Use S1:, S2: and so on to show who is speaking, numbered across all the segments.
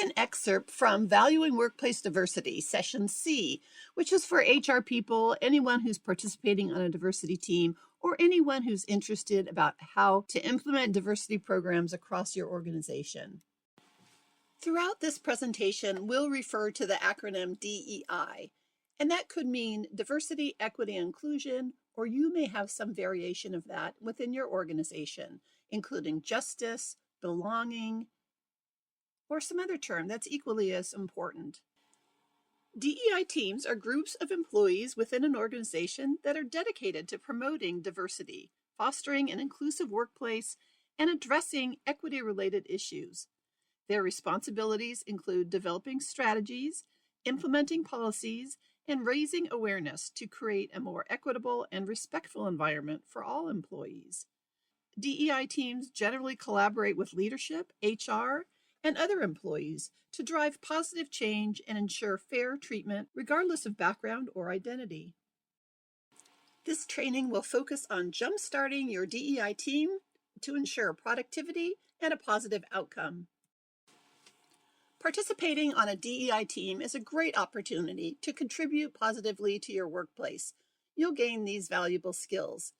S1: an excerpt from Valuing Workplace Diversity, Session C, which is for HR people, anyone who's participating on a diversity team, or anyone who's interested about how to implement diversity programs across your organization. Throughout this presentation, we'll refer to the acronym DEI, and that could mean diversity, equity, and inclusion, or you may have some variation of that within your organization, including justice, belonging, or some other term that's equally as important. DEI teams are groups of employees within an organization that are dedicated to promoting diversity, fostering an inclusive workplace, and addressing equity-related issues. Their responsibilities include developing strategies, implementing policies, and raising awareness to create a more equitable and respectful environment for all employees. DEI teams generally collaborate with leadership, HR, and other employees to drive positive change and ensure fair treatment regardless of background or identity. This training will focus on jump-starting your DEI team to ensure productivity and a positive outcome. Participating on a DEI team is a great opportunity to contribute positively to your workplace. You'll gain these valuable skills.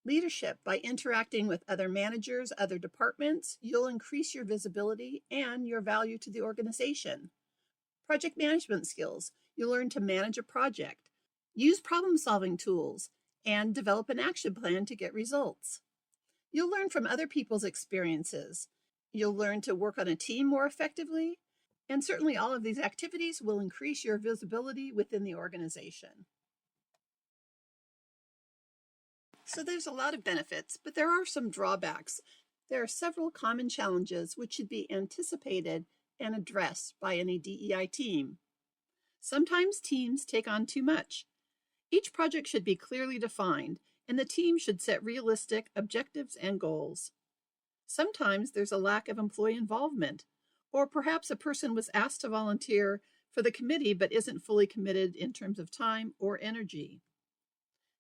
S1: Leadership, by interacting with other managers, other departments, you'll increase your visibility and your value to the organization. Project management skills, you'll learn to manage a project, use problem-solving tools, and develop an action plan to get results. You'll learn from other people's experiences. You'll learn to work on a team more effectively, and certainly all of these activities will increase your visibility within the organization. So there's a lot of benefits, but there are some drawbacks. There are several common challenges which should be anticipated and addressed by any DEI team. Sometimes teams take on too much. Each project should be clearly defined, and the team should set realistic objectives and goals. Sometimes there's a lack of employee involvement, or perhaps a person was asked to volunteer for the committee but isn't fully committed in terms of time or energy.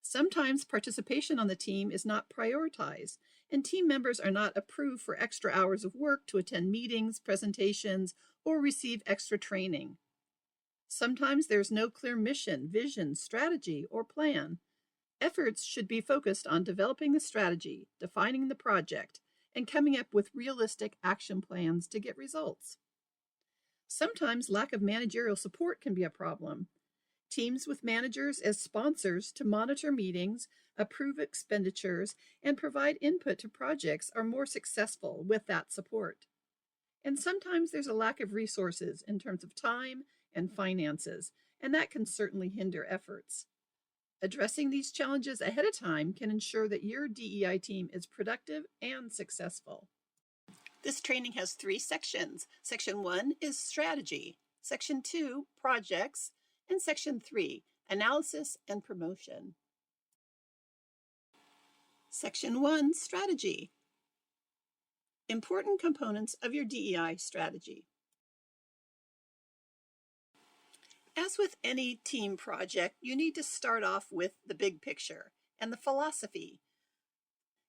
S1: Sometimes participation on the team is not prioritized, and team members are not approved for extra hours of work to attend meetings, presentations, or receive extra training. Sometimes there's no clear mission, vision, strategy, or plan. Efforts should be focused on developing the strategy, defining the project, and coming up with realistic action plans to get results. Sometimes lack of managerial support can be a problem. Teams with managers as sponsors to monitor meetings, approve expenditures, and provide input to projects are more successful with that support. And sometimes there's a lack of resources in terms of time and finances, and that can certainly hinder efforts. Addressing these challenges ahead of time can ensure that your DEI team is productive and successful. This training has 3 sections. Section 1 is strategy. Section 2, projects. And Section 3, analysis and promotion. Section 1, strategy. Important components of your DEI strategy. As with any team project, you need to start off with the big picture and the philosophy.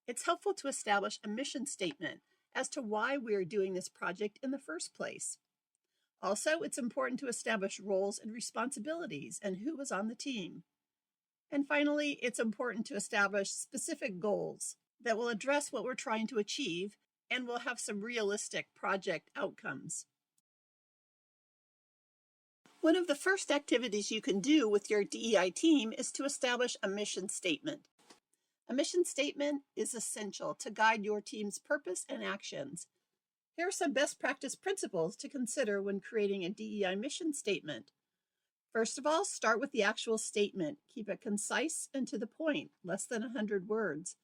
S1: It's helpful to establish a mission statement as to why we are doing this project in the first place. Also, it's important to establish roles and responsibilities and who is on the team. And finally, it's important to establish specific goals that will address what we're trying to achieve and will have some realistic project outcomes. One of the first activities you can do with your DEI team is to establish a mission statement. A mission statement is essential to guide your team's purpose and actions. Here are some best practice principles to consider when creating a DEI mission statement. First of all, start with the actual statement. Keep it concise and to the point, less than 100 words.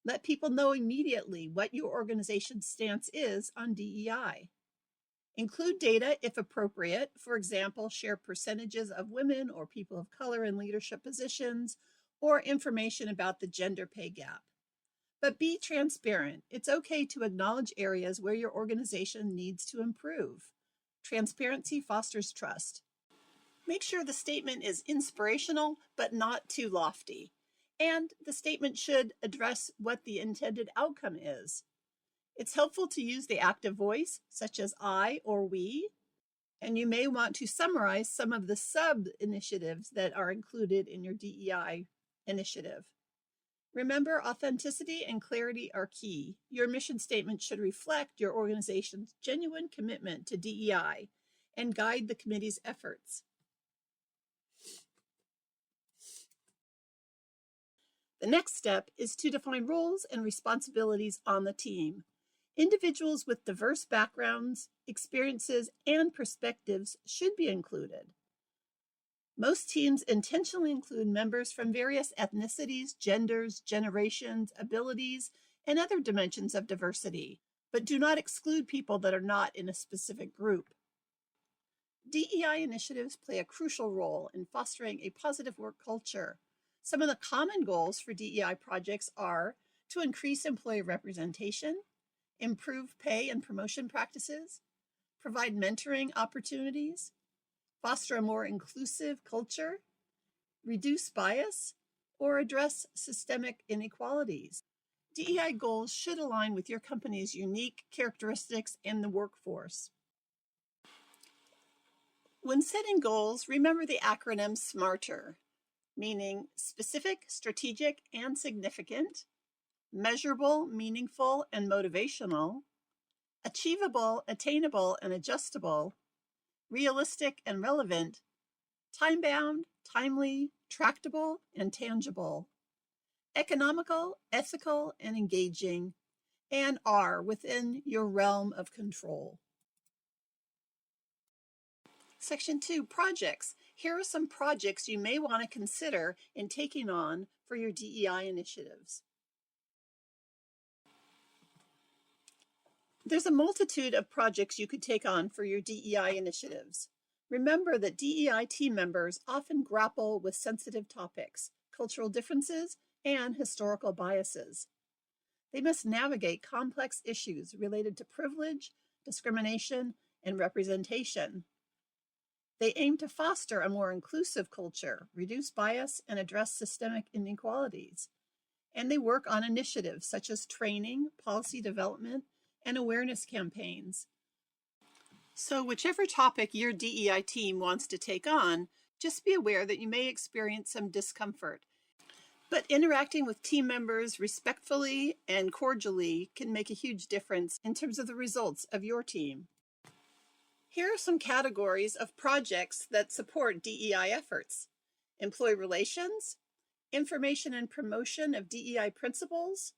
S1: Let people know immediately what your organization's stance is on DEI. Include data if appropriate. For example, share percentages of women or people of color in leadership positions, or information about the gender pay gap. But be transparent. It's okay to acknowledge areas where your organization needs to improve. Transparency fosters trust. Make sure the statement is inspirational, but not too lofty. And the statement should address what the intended outcome is. It's helpful to use the active voice, such as I or we, and you may want to summarize some of the sub-initiatives that are included in your DEI initiative. Remember, authenticity and clarity are key. Your mission statement should reflect your organization's genuine commitment to DEI and guide the committee's efforts. The next step is to define roles and responsibilities on the team. Individuals with diverse backgrounds, experiences, and perspectives should be included. Most teams intentionally include members from various ethnicities, genders, generations, abilities, and other dimensions of diversity, but do not exclude people that are not in a specific group. DEI initiatives play a crucial role in fostering a positive work culture. Some of the common goals for DEI projects are to increase employee representation, improve pay and promotion practices, provide mentoring opportunities, foster a more inclusive culture, reduce bias, or address systemic inequalities. DEI goals should align with your company's unique characteristics in the workforce. When setting goals, remember the acronym SMARTER, meaning specific, strategic, and significant, measurable, meaningful, and motivational, achievable, attainable, and adjustable, realistic and relevant, time-bound, timely, tractable, and tangible, economical, ethical, and engaging, and are within your realm of control. Section 2, projects. Here are some projects you may want to consider in taking on for your DEI initiatives. There's a multitude of projects you could take on for your DEI initiatives. Remember that DEI team members often grapple with sensitive topics, cultural differences, and historical biases. They must navigate complex issues related to privilege, discrimination, and representation. They aim to foster a more inclusive culture, reduce bias, and address systemic inequalities. And they work on initiatives such as training, policy development, and awareness campaigns. So whichever topic your DEI team wants to take on, just be aware that you may experience some discomfort. But interacting with team members respectfully and cordially can make a huge difference in terms of the results of your team. Here are some categories of projects that support DEI efforts: employee relations, information and promotion of DEI principles,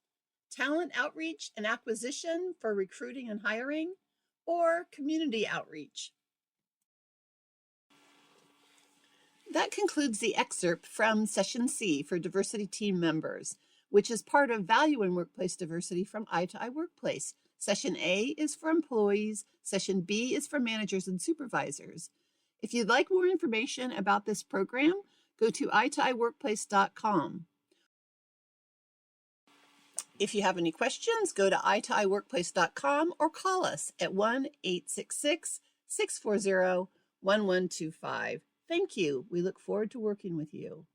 S1: talent outreach and acquisition for recruiting and hiring, or community outreach. That concludes the excerpt from Session C for diversity team members, which is part of Value in Workplace Diversity from Eye to Eye Workplace. Session A is for employees. Session B is for managers and supervisors. If you'd like more information about this program, go to eyetoeyeworkplace.com. If you have any questions, go to eyetoeyeworkplace.com or call us at 1-866-640-1125. Thank you. We look forward to working with you.